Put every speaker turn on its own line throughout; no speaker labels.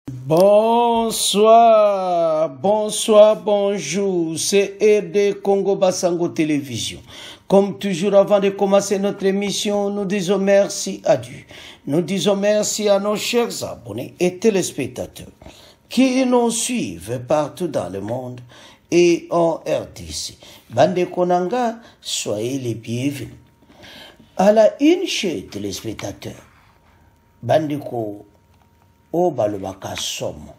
Bonsoir, bonjour, c'est RD Congo Basango Télévision. Comme toujours, avant de commencer notre émission, nous disons merci à Dieu. Nous disons merci à nos chers abonnés et téléspectateurs qui nous suivent partout dans le monde et en RDC. Bande Konanga, soyez les bienvenus. À la une chez téléspectateurs, Bandeko o balobaka somo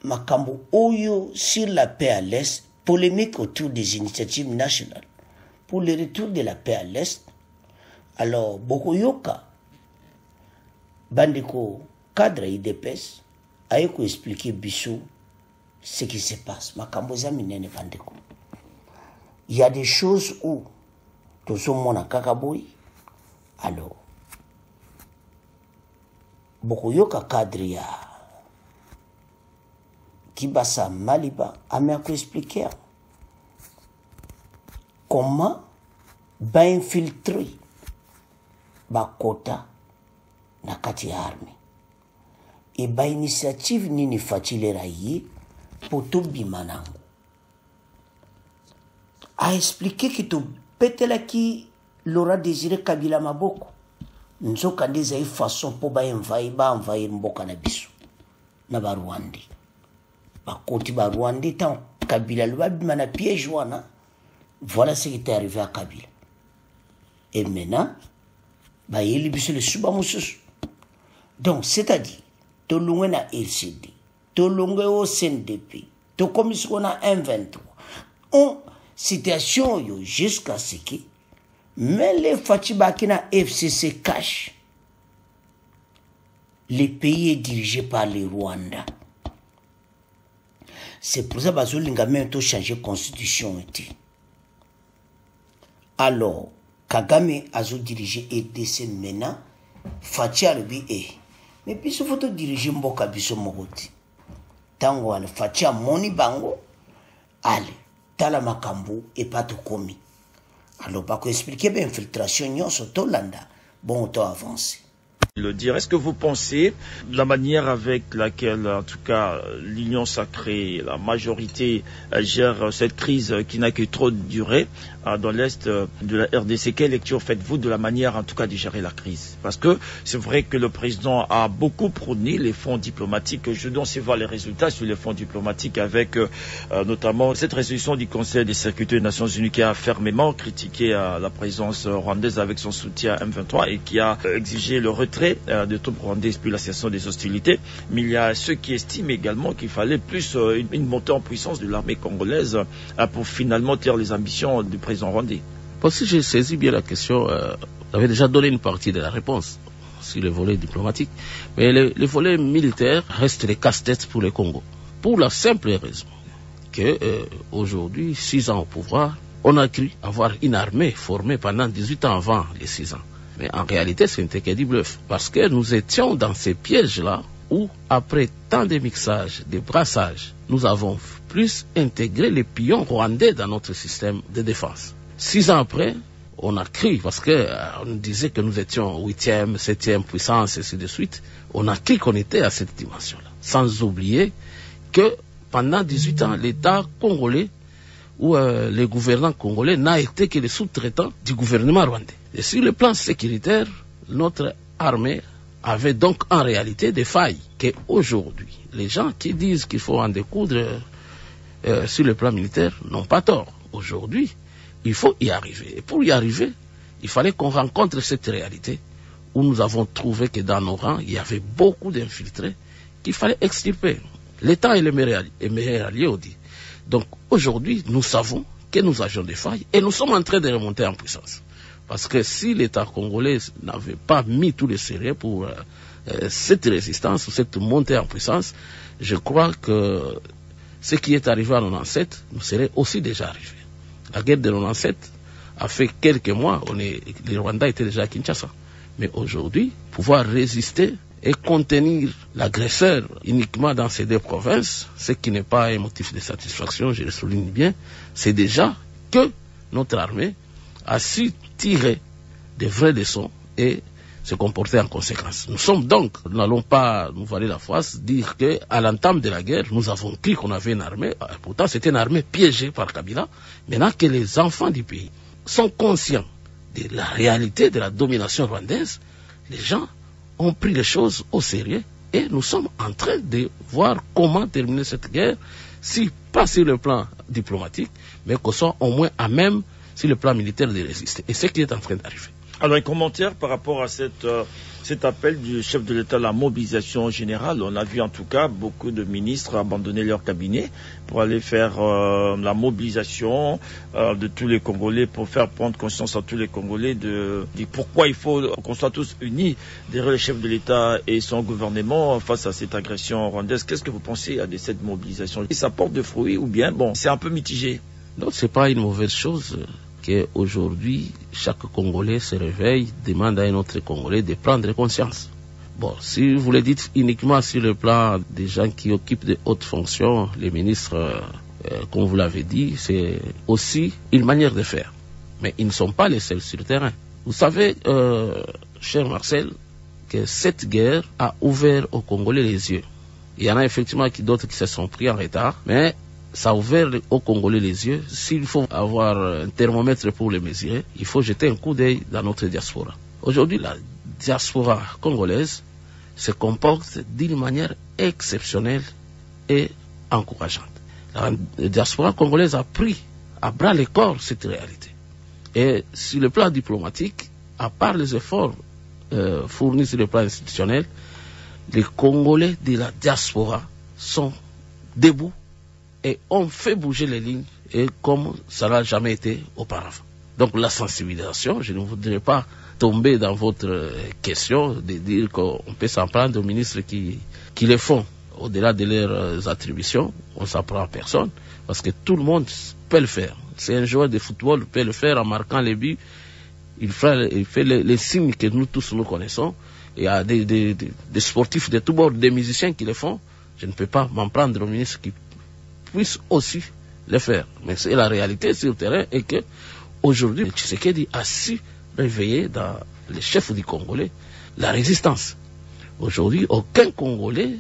makambo oyo sur la paix à l'Est, polémique autour des initiatives nationales pour le retour de la paix à l'Est. Alors Bokoyoka bandeko cadre IDPS a expliqué Bissou ce qui se passe. Makambo zaminene bandeko, il y a des choses où tozomona kakaboy. Alors Bokoyoka cadre ya Kibasa Maliba a expliqué comment infiltrer bakota na kati ya armée et initiative nini fatilera yi poto bimanango a expliqué que to petela ki Laura Désiré Kabila maboko nzoka ndeza yi façon po envahir mboka na biso na ba Rwandais bakoti ba Rwandais tant Kabila le babima na piège wana. Voilà ce qui est arrivé à Kabila. Et maintenant yeli biso le suba mususu. Donc c'est-à-dire to longwe na LCD, to longwe au CNDP, to commission na M23 en situation yo jusqu'à ce que mais les Fatibakina FCC cachent. Le pays est dirigé par les Rwandais. C'est pour ça que Bazolinga même changé de constitution. Alors, Kagame a dirigé RDC maintenant. Fachi Arbi est. Mais puis il faut diriger Mboka Biso Mogoti. Tango al Fachi a moni bango. Allez, tala makambo et pas tout commis. Alors, pour expliquer l'infiltration, sur Tolanda, bon, on doit avancer.
Le dire. Est-ce que vous pensez la manière avec laquelle, en tout cas, l'Union sacrée, la majorité gère cette crise qui n'a que trop duré dans l'Est de la RDC? Quelle lecture faites-vous de la manière, en tout cas, de gérer la crise? Parce que c'est vrai que le président a beaucoup prôné les fonds diplomatiques. Je dois aussi voir les résultats sur les fonds diplomatiques avec notamment cette résolution du Conseil de sécurité des Nations Unies qui a fermement critiqué la présence rwandaise avec son soutien à M23 et qui a exigé le retrait de troupes rwandaises puis la cessation des hostilités. Mais il y a ceux qui estiment également qu'il fallait plus une montée en puissance de l'armée congolaise pour finalement taire les ambitions du président rwandais.
Parce que j'ai saisi bien la question, vous avez déjà donné une partie de la réponse sur le volet diplomatique, mais le volet militaire reste les casse-têtes pour le Congo. Pour la simple raison que aujourd'hui, 6 ans au pouvoir, on a cru avoir une armée formée pendant 18 ans avant les 6 ans. Mais en réalité, ce n'était que du bluff. Parce que nous étions dans ces pièges-là où, après tant de mixages, de brassages, nous avons plus intégré les pions rwandais dans notre système de défense. 6 ans après, on a cru, parce qu'on nous disait que nous étions 8e, 7e puissance, et ainsi de suite. On a cru qu'on était à cette dimension-là. Sans oublier que pendant 18 ans, l'État congolais où le gouvernement congolais n'a été que le sous-traitant du gouvernement rwandais. Et sur le plan sécuritaire, notre armée avait donc en réalité des failles qu'aujourd'hui, les gens qui disent qu'il faut en découdre sur le plan militaire n'ont pas tort. Aujourd'hui, il faut y arriver. Et pour y arriver, il fallait qu'on rencontre cette réalité où nous avons trouvé que dans nos rangs, il y avait beaucoup d'infiltrés qu'il fallait extirper. L'État est le meilleur allié, on dit. Donc aujourd'hui, nous savons que nous avions des failles et nous sommes en train de remonter en puissance. Parce que si l'État congolais n'avait pas mis tous les sérieux pour cette résistance ou cette montée en puissance, je crois que ce qui est arrivé en 97 nous serait aussi déjà arrivé. La guerre de 97 a fait quelques mois, les Rwandais étaient déjà à Kinshasa. Mais aujourd'hui, pouvoir résister et contenir l'agresseur uniquement dans ces 2 provinces, ce qui n'est pas un motif de satisfaction, je le souligne bien, c'est déjà que notre armée a su tirer des vraies leçons et se comporter en conséquence. Nous n'allons pas nous voiler la face, dire qu'à l'entame de la guerre, nous avons cru qu'on avait une armée, pourtant c'était une armée piégée par Kabila. Maintenant que les enfants du pays sont conscients de la réalité de la domination rwandaise, les gens ont pris les choses au sérieux et nous sommes en train de voir comment terminer cette guerre, si pas sur le plan diplomatique, mais qu'on soit au moins à même sur le plan militaire de résister. Et c'est ce qui est en train d'arriver.
Alors, un commentaire par rapport à cet appel du chef de l'État à la mobilisation générale. On a vu en tout cas beaucoup de ministres abandonner leur cabinet pour aller faire la mobilisation de tous les Congolais, pour faire prendre conscience à tous les Congolais de pourquoi il faut qu'on soit tous unis derrière le chef de l'État et son gouvernement face à cette agression rwandaise. Qu'est-ce que vous pensez de cette mobilisation? Et ça porte de fruits ou bien, bon, c'est un peu mitigé?
Non, c'est pas une mauvaise chose qu'aujourd'hui, chaque Congolais se réveille, demande à un autre Congolais de prendre conscience. Bon, si vous le dites uniquement sur le plan des gens qui occupent de hautes fonctions, les ministres, comme vous l'avez dit, c'est aussi une manière de faire. Mais ils ne sont pas les seuls sur le terrain. Vous savez, cher Marcel, que cette guerre a ouvert aux Congolais les yeux. Il y en a effectivement d'autres qui se sont pris en retard, mais ça a ouvert aux Congolais les yeux. S'il faut avoir un thermomètre pour les mesurer, il faut jeter un coup d'œil dans notre diaspora. Aujourd'hui, la diaspora congolaise se comporte d'une manière exceptionnelle et encourageante. La diaspora congolaise a pris à bras le corps cette réalité. Et sur le plan diplomatique, à part les efforts fournis sur le plan institutionnel, les Congolais de la diaspora sont debout et on fait bouger les lignes, et comme ça n'a jamais été auparavant. Donc la sensibilisation, je ne voudrais pas tomber dans votre question de dire qu'on peut s'en prendre aux ministres qui les font. Au-delà de leurs attributions, on ne s'en prend à personne, parce que tout le monde peut le faire. C'est un joueur de football peut le faire en marquant les buts. Il fait les signes que nous tous nous connaissons. Il y a des sportifs de tous bords, des musiciens qui le font. Je ne peux pas m'en prendre aux ministres qui puissent aussi le faire. Mais c'est la réalité sur le terrain, et que aujourd'hui, Tshisekedi a su réveiller dans les chefs du Congolais la résistance. Aujourd'hui, aucun Congolais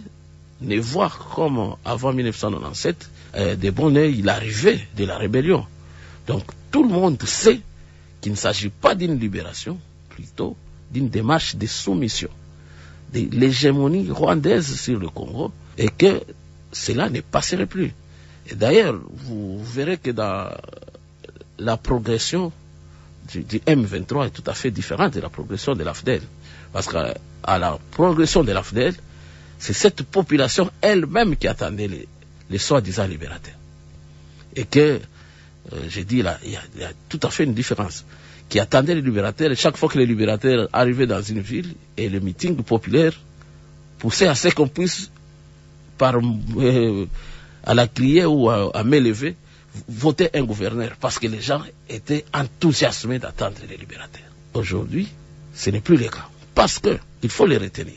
ne voit comme avant 1997 des bons œils l'arrivée de la rébellion. Donc tout le monde sait qu'il ne s'agit pas d'une libération, plutôt d'une démarche de soumission, de l'hégémonie rwandaise sur le Congo, et que cela ne passerait plus. Et d'ailleurs, vous verrez que dans la progression du M23 est tout à fait différente de la progression de l'AFDEL. Parce qu'à la progression de l'AFDEL, c'est cette population elle-même qui attendait les soi-disant libérateurs. Et que, j'ai dit là, il y a tout à fait une différence. Qui attendait les libérateurs, et chaque fois que les libérateurs arrivaient dans une ville, et le meeting populaire poussait à ce qu'on puisse, à la criée ou à main levée, voter un gouverneur, parce que les gens étaient enthousiasmés d'attendre les libérateurs. Aujourd'hui, ce n'est plus le cas, parce qu'il faut les retenir.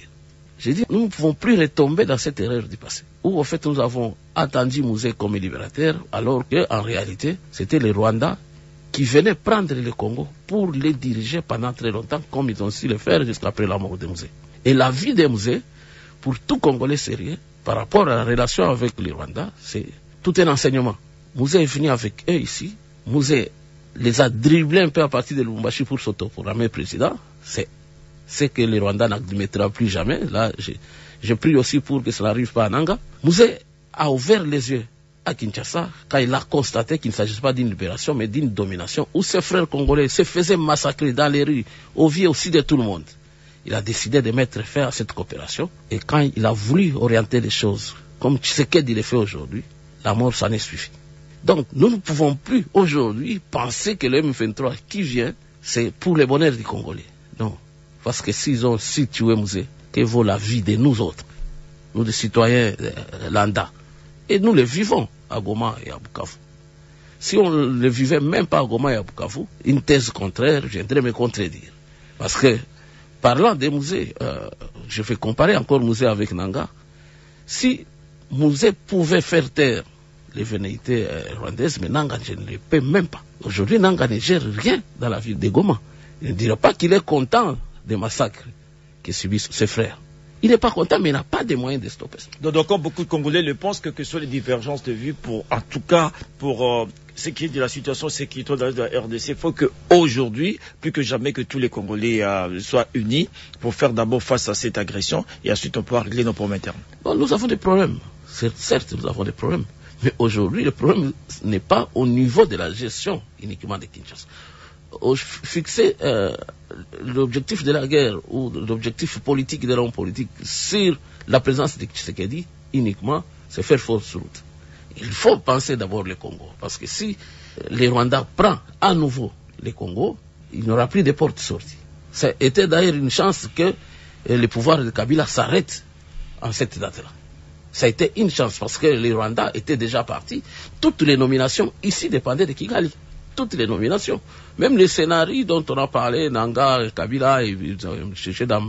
J'ai dit, nous ne pouvons plus retomber dans cette erreur du passé, où en fait nous avons attendu Mouzé comme libérateur, alors qu'en réalité, c'était les Rwandais qui venaient prendre le Congo pour les diriger pendant très longtemps, comme ils ont su le faire jusqu'après la mort de Mouzé. Et la vie de Mouzé, pour tout Congolais sérieux, par rapport à la relation avec les Rwandais, c'est tout un enseignement. Mouzé est venu avec eux ici. Mouzé les a dribblés un peu à partir de Lubumbashi pour s'autoproclamer président. C'est ce que les Rwandais n'admettront plus jamais. Là, je prie aussi pour que ça n'arrive pas à Nanga. Mouzé a ouvert les yeux à Kinshasa quand il a constaté qu'il ne s'agissait pas d'une libération, mais d'une domination, où ses frères congolais se faisaient massacrer dans les rues, au vu aussi de tout le monde. Il a décidé de mettre fin à cette coopération, et quand il a voulu orienter les choses, comme Tshisekedi le fait aujourd'hui, la mort s'en est suivie. Donc, nous ne pouvons plus aujourd'hui penser que le M23 qui vient, c'est pour le bonheur des Congolais. Non. Parce que s'ils ont situé Mouzé, que vaut la vie de nous autres, nous les citoyens lambda. Et nous les vivons à Goma et à Bukavu. Si on ne le vivait même pas à Goma et à Bukavu, une thèse contraire viendrait me contredire. Parce que, parlant des Mouzé, je vais comparer encore Mouzé avec Nanga. Si Mouzé pouvait faire taire les velléités rwandaises, mais Nanga je ne le peux même pas. Aujourd'hui, Nanga ne gère rien dans la ville de Goma. Il ne dirait pas qu'il est content des massacres que subissent ses frères. Il n'est pas content, mais il n'a pas de moyens de stopper ça.
Donc, comme beaucoup de Congolais le pensent, que ce sont les divergences de vues, en tout cas, pour ce qui est de la situation sécuritaire de la RDC, il faut qu'aujourd'hui, plus que jamais, que tous les Congolais soient unis pour faire d'abord face à cette agression et ensuite on pourra régler nos problèmes internes.
Bon, nous avons des problèmes. Certes, nous avons des problèmes. Mais aujourd'hui, le problème n'est pas au niveau de la gestion uniquement de Kinshasa. Fixer l'objectif de la guerre ou l'objectif politique de l'homme politique sur la présence de Tshisekedi uniquement, c'est faire fausse route. Il faut penser d'abord le Congo, parce que si les Rwandais prennent à nouveau le Congo, il n'y aura plus de portes sorties. Ça était d'ailleurs une chance que le pouvoir de Kabila s'arrête en cette date-là. Ça a été une chance parce que les Rwandais étaient déjà partis. Toutes les nominations ici dépendaient de Kigali. Toutes les nominations. Même les scénarios dont on a parlé, Nanga, Kabila, et cherché dans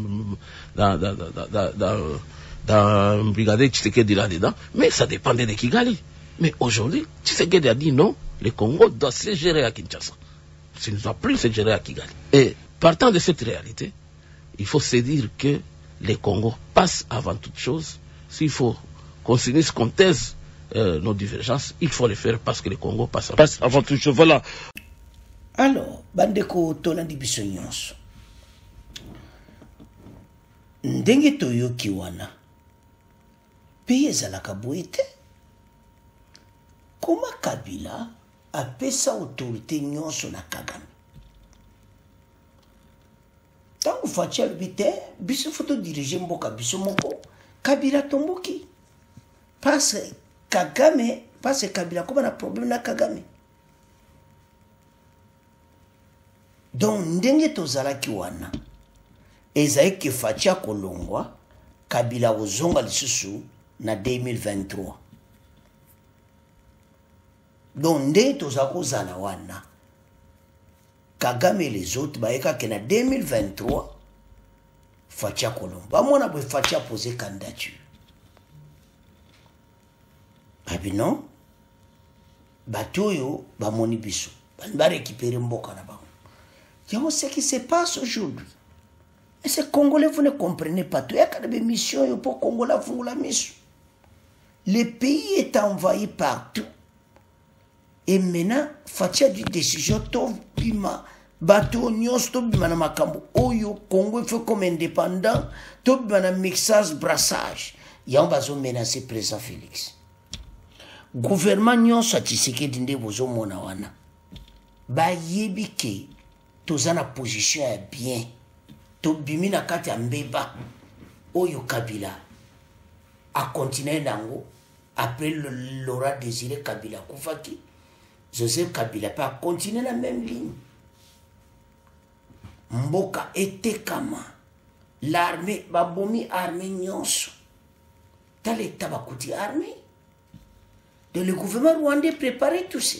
Brigadier Tshisekedi là-dedans, mais ça dépendait de Kigali. Mais aujourd'hui, Tshisekedi a dit non, le Congo doit se gérer à Kinshasa. Ça ne doit plus se gérer à Kigali. Et partant de cette réalité, il faut se dire que le Congo passe avant toute chose. S'il faut qu'on s'unisse, qu'on taise nos divergences, il faut le faire parce que le Congo passe avant toute chose. Voilà.
Alors, bandeko tolandi biso nyonso. Ndenge toyoki wana. Pays ezalaka boye te. Koma Kabila apesa autorité nyonso na Kagame. Tango faci alobi te, biso foto dirige mboka biso moko, Kabila tomboki. Parce Kabila koma na problème na Kagame. Donc ndenge tozalaki wana, ezali ke faci akolongwa, Kabila ozonga lisusu na 2023. Donc ndenge tozala kozala wana, Kagame et les autres baeka ke na 2023 faci akolongwa. Bamona boye faci apose candidature. Abi non, bato oyo bamoni biso, ba récupérer mboka na bango. Yango ce qui se passe aujourd'hui. Et ces Congolais, vous ne comprenez pas tout. Il y a des missions pour Congolais font la mission. Le pays est envahi partout. Et maintenant, Fatia du décision to bima bateau nyos to bima na makambo oyo Congo fait comme indépendant to bima na mixage brassage. Yango bazo menacer président Félix. Gouvernement nyos a Tshisekedi nde bozo mona wana. Ba yebike tozana position ya bien. To bimi na kati ya mbeba oyo Kabila a continué nango après Laurent Désiré Kabila Koufaki. Joseph Kabila peut continuer la même ligne. Mboka était kama l'armée babomi armée nyonso. Dans l'état bakouti armée. Donc le gouvernement rwandais préparait tout ça.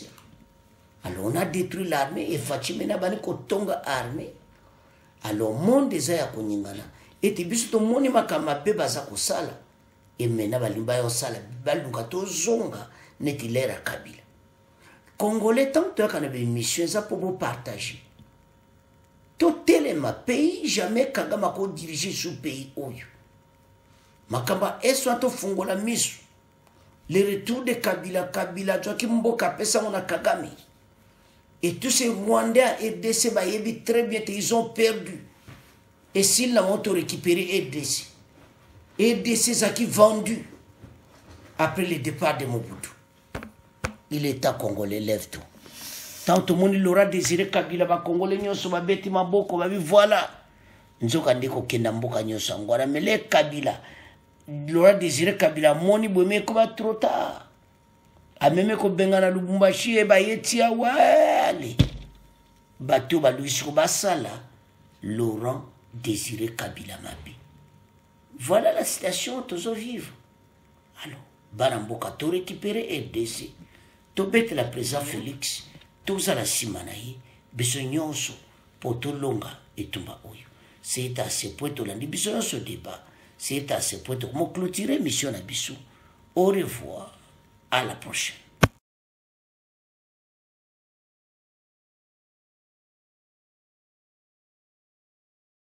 Alors on a détruit l'armée et Fatimena bani kotonga armée. Alors monde des aya koningana et biso to moni makama pe baza kosala et mena balimba yo sala balunga to zonga netilera Kabila. Congolais tant que tu as des missions ça pour vous partager. Tout tellement pays jamais Kagame ko diriger ce pays oyo. Makamba eswa to fungola misu. Le retour de Kabila toi qui mboka pesa on a Kagame. Et tous ces Rwandais RDC bayebi très bien ils ont perdu. Et s'ils l'ont récupéré RDC. RDC ça qui vendu après le départ de Mobutu. Il est à Congolais, lève tout. Tant tout le monde l'aura désiré Kabila ba Congolais nyonso ba beti maboko ba voilà. Nzoka ndeko kenda mboka nyonso ngwana mais les Kabila l'aura désiré Kabila moni bomé ko ba trop tard. A même ko bengana Lubumbashi e ba yetia wale. Bato ba Louis Basala Laurent Désiré Kabila Mabi. Voilà la situation tous vivre. Alors, Baramboka to récupérer RDC. To bête la président Félix, tous à la simanaï, besognonso, poto longa et tumba oyo. C'est à ce point où l'on dit besoin ce débat. C'est à ce point où on clôturer mission à Bissou. Au revoir, à la prochaine.